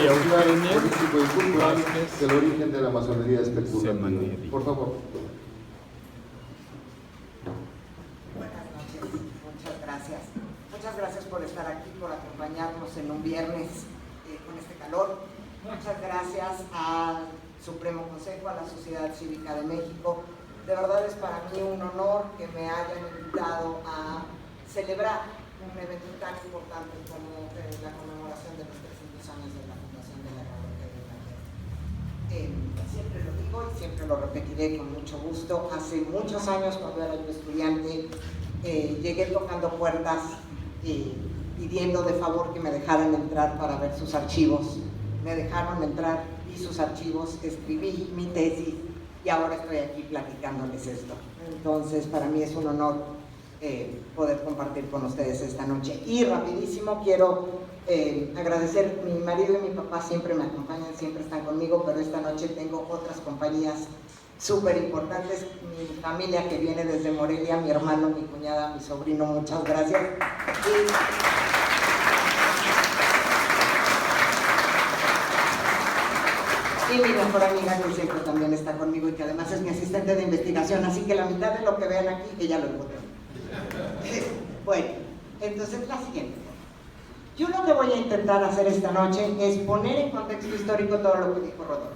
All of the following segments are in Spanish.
político y cultural del origen de la masonería especulativa. Por favor. Buenas noches, muchas gracias. Muchas gracias por estar aquí, por acompañarnos en un viernes con este calor. Muchas gracias al Supremo Consejo, a la Sociedad Cívica de México. De verdad es para mí un honor que me hayan invitado a celebrar un evento tan importante como la conmemoración de los 300 años de la fundación de la Parroquia de Balaguer. Siempre lo digo y siempre lo repetiré con mucho gusto. Hace muchos años, cuando era yo estudiante, llegué tocando puertas pidiendo de favor que me dejaran entrar para ver sus archivos. Me dejaron entrar, vi sus archivos, escribí mi tesis y ahora estoy aquí platicándoles esto. Entonces, para mí es un honor poder compartir con ustedes esta noche. Y rapidísimo quiero agradecer, mi marido y mi papá siempre me acompañan, siempre están conmigo, pero esta noche tengo otras compañías súper importantes, mi familia que viene desde Morelia, mi hermano, mi cuñada, mi sobrino, muchas gracias. Y mi mejor amiga que siempre también está conmigo y que además es mi asistente de investigación, así que la mitad de lo que vean aquí, ella lo encontró. Bueno, entonces la siguiente. Yo lo que voy a intentar hacer esta noche es poner en contexto histórico todo lo que dijo Rodolfo.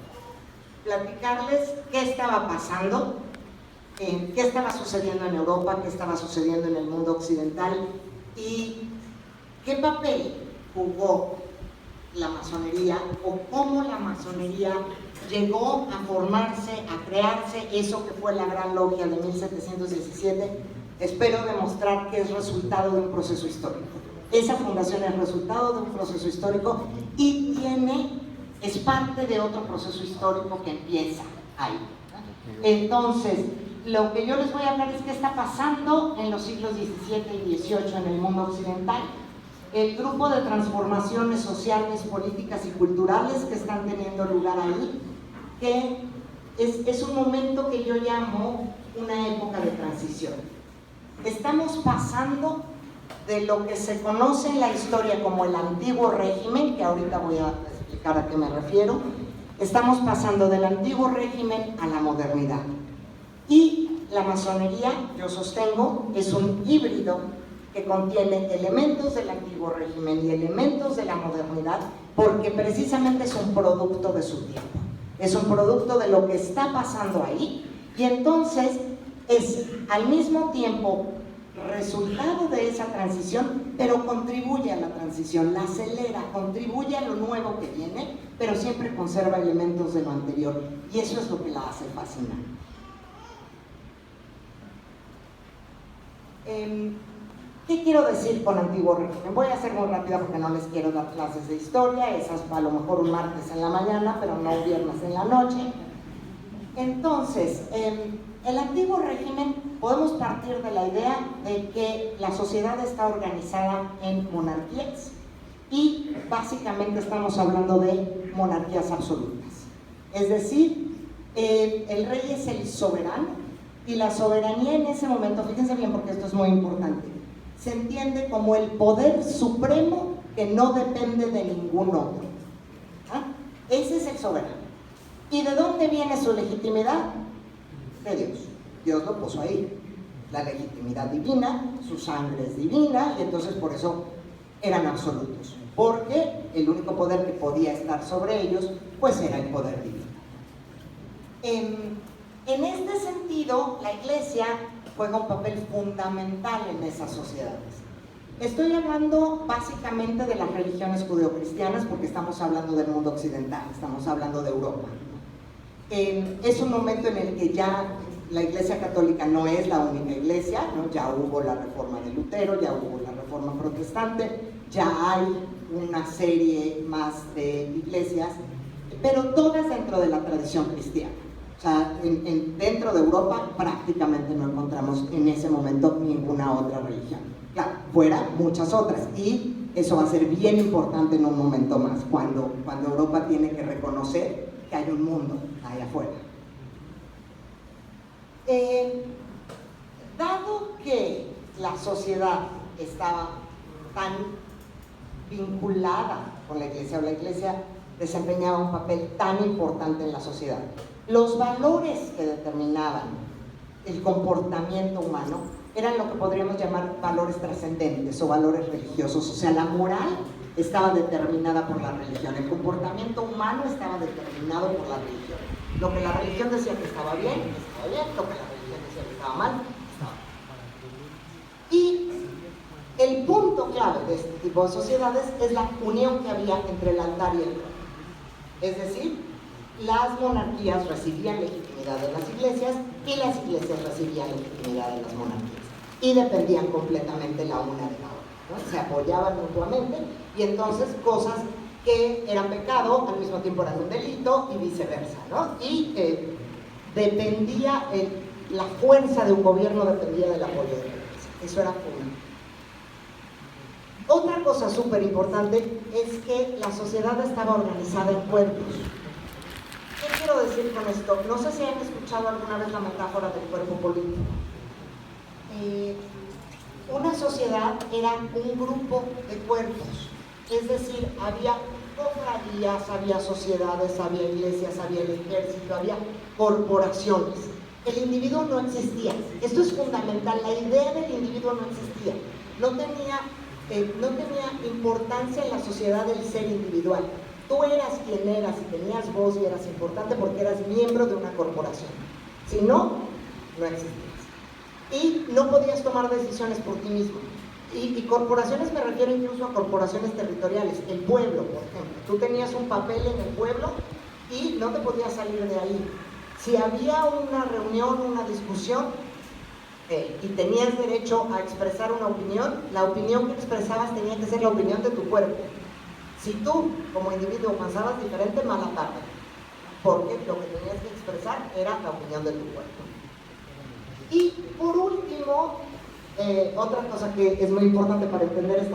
Platicarles qué estaba pasando, qué estaba sucediendo en Europa, qué estaba sucediendo en el mundo occidental y qué papel jugó la masonería o cómo la masonería llegó a formarse, a crearse, eso que fue la Gran Logia de 1717. Espero demostrar que es resultado de un proceso histórico. Esa fundación es resultado de un proceso histórico y es parte de otro proceso histórico que empieza ahí. Entonces, lo que yo les voy a hablar es qué está pasando en los siglos XVII y XVIII en el mundo occidental. El grupo de transformaciones sociales, políticas y culturales que están teniendo lugar ahí, que es un momento que yo llamo una época de transición. Estamos pasando de lo que se conoce en la historia como el antiguo régimen, que ahorita voy a explicar a qué me refiero. Estamos pasando del antiguo régimen a la modernidad. Y la masonería, yo sostengo, es un híbrido que contiene elementos del antiguo régimen y elementos de la modernidad, porque precisamente es un producto de su tiempo, es un producto de lo que está pasando ahí, y entonces es al mismo tiempo resultado de esa transición, pero contribuye a la transición, la acelera, contribuye a lo nuevo que viene, pero siempre conserva elementos de lo anterior, y eso es lo que la hace fascinante. ¿Qué quiero decir con antiguo régimen? Voy a ser muy rápida porque no les quiero dar clases de historia, esas a lo mejor un martes en la mañana, pero no un viernes en la noche. Entonces, el antiguo régimen, podemos partir de la idea de que la sociedad está organizada en monarquías y básicamente estamos hablando de monarquías absolutas. Es decir, el rey es el soberano y la soberanía en ese momento, fíjense bien porque esto es muy importante, se entiende como el poder supremo que no depende de ningún otro. Ese es el soberano. ¿Y de dónde viene su legitimidad? De Dios. Dios lo puso ahí. La legitimidad divina, su sangre es divina, y entonces por eso eran absolutos. Porque el único poder que podía estar sobre ellos, pues era el poder divino. En este sentido, la Iglesia juega un papel fundamental en esas sociedades. Estoy hablando básicamente de las religiones judeocristianas porque estamos hablando del mundo occidental, estamos hablando de Europa. Es un momento en el que ya la Iglesia Católica no es la única iglesia, ¿no? Ya hubo la reforma de Lutero, ya hubo la reforma protestante, ya hay una serie más de iglesias, pero todas dentro de la tradición cristiana. O sea, dentro de Europa prácticamente no encontramos en ese momento ninguna otra religión. Claro, fuera muchas otras, y eso va a ser bien importante en un momento más, cuando Europa tiene que reconocer que hay un mundo allá afuera. Dado que la sociedad estaba tan vinculada con la iglesia, o la iglesia desempeñaba un papel tan importante en la sociedad. Los valores que determinaban el comportamiento humano eran lo que podríamos llamar valores trascendentes o valores religiosos, o sea, la moral estaba determinada por la religión, el comportamiento humano estaba determinado por la religión. Lo que la religión decía que estaba bien, lo que la religión decía que estaba mal, estaba mal. Y el punto clave de este tipo de sociedades es la unión que había entre el altar y el trono. Es decir, las monarquías recibían legitimidad de las iglesias y las iglesias recibían legitimidad de las monarquías. Y dependían completamente la una de la otra, ¿no? Se apoyaban mutuamente y entonces cosas que eran pecado al mismo tiempo eran un delito y viceversa, ¿no? Y dependía, la fuerza de un gobierno dependía del apoyo de la iglesia. Eso era fundamental. Otra cosa súper importante es que la sociedad estaba organizada en cuerpos. ¿Qué quiero decir con esto? No sé si han escuchado alguna vez la metáfora del cuerpo político. Una sociedad era un grupo de cuerpos, es decir, había cofradías, había sociedades, había iglesias, había el ejército, había corporaciones. El individuo no existía. Esto es fundamental, la idea del individuo no existía. No tenía importancia en la sociedad el ser individual. Tú eras quien eras y tenías voz y eras importante porque eras miembro de una corporación. Si no, no existías. Y no podías tomar decisiones por ti mismo. Y corporaciones me refiero incluso a corporaciones territoriales. El pueblo, por ejemplo. Tú tenías un papel en el pueblo y no te podías salir de ahí. Si había una reunión, una discusión, y tenías derecho a expresar una opinión, la opinión que expresabas tenía que ser la opinión de tu cuerpo. Si tú, como individuo, pensabas diferente, mala tarde, porque lo que tenías que expresar era la opinión de tu cuerpo. Y por último, otra cosa que es muy importante para entender esta